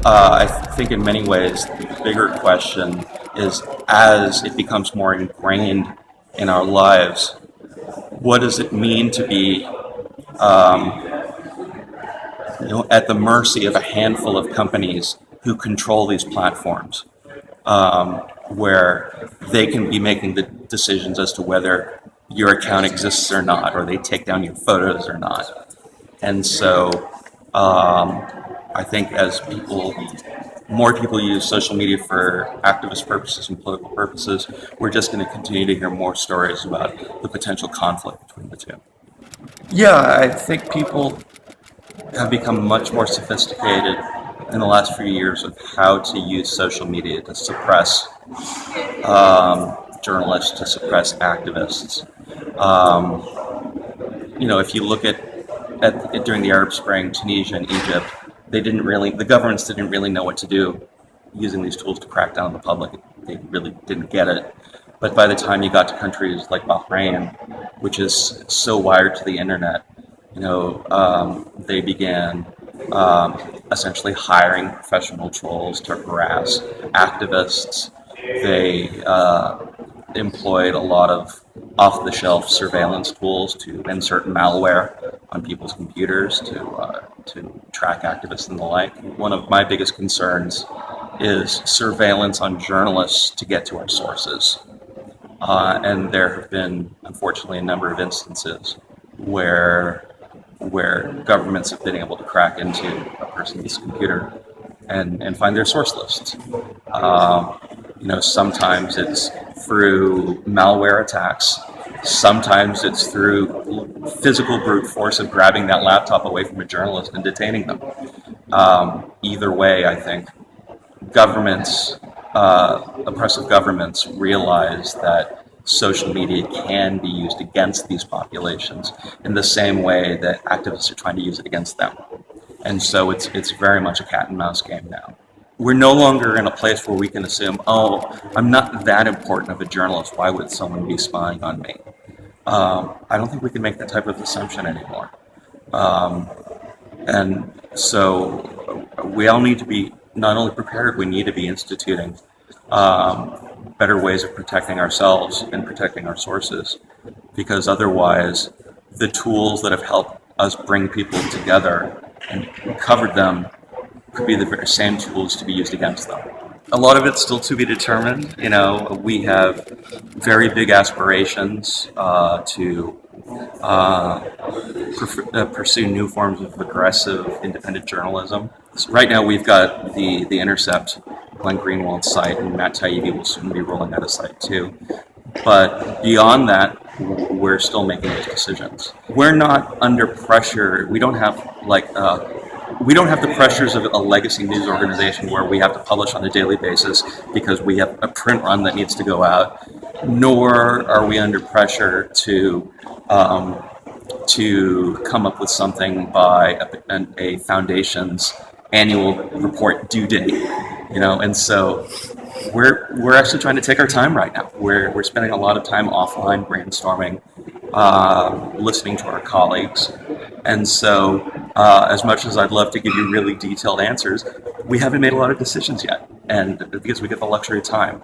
I think in many ways the bigger question is, as it becomes more ingrained in our lives, what does it mean to be at the mercy of a handful of companies who control these platforms, where they can be making the decisions as to whether your account exists or not, or they take down your photos or not. And so I think as more people use social media for activist purposes and political purposes, we're just going to continue to hear more stories about the potential conflict between the two. Yeah, I think people have become much more sophisticated in the last few years of how to use social media to suppress journalists, to suppress activists. If you look at during the Arab Spring, Tunisia and Egypt, the governments didn't really know what to do using these tools to crack down on the public. They really didn't get it. But by the time you got to countries like Bahrain, which is so wired to the internet, they began essentially hiring professional trolls to harass activists. They employed a lot of off-the-shelf surveillance tools to insert malware on people's computers to track activists and the like. One of my biggest concerns is surveillance on journalists to get to our sources. And there have been, unfortunately, a number of instances where governments have been able to crack into a person's computer and find their source lists. Sometimes it's through malware attacks. Sometimes it's through physical brute force of grabbing that laptop away from a journalist and detaining them. Either way, I think governments, oppressive governments, realize that social media can be used against these populations in the same way that activists are trying to use it against them. And so it's very much a cat and mouse game now. We're no longer in a place where we can assume, oh, I'm not that important of a journalist, why would someone be spying on me? I don't think we can make that type of assumption anymore. And so we all need to be not only prepared, we need to be instituting better ways of protecting ourselves and protecting our sources, because otherwise the tools that have helped us bring people together and covered them could be the very same tools to be used against them. A lot of it's still to be determined. We have very big aspirations to pursue new forms of aggressive independent journalism. So right now we've got the Intercept, Glenn Greenwald's site, and Matt Taibbi will soon be rolling out a site too. But beyond that, we're still making those decisions. We're not under pressure. We don't have the pressures of a legacy news organization where we have to publish on a daily basis because we have a print run that needs to go out. Nor are we under pressure to come up with something by a foundation's annual report due date. And so we're actually trying to take our time right now. We're spending a lot of time offline brainstorming, listening to our colleagues. And so as much as I'd love to give you really detailed answers, we haven't made a lot of decisions yet, and because we get the luxury of time.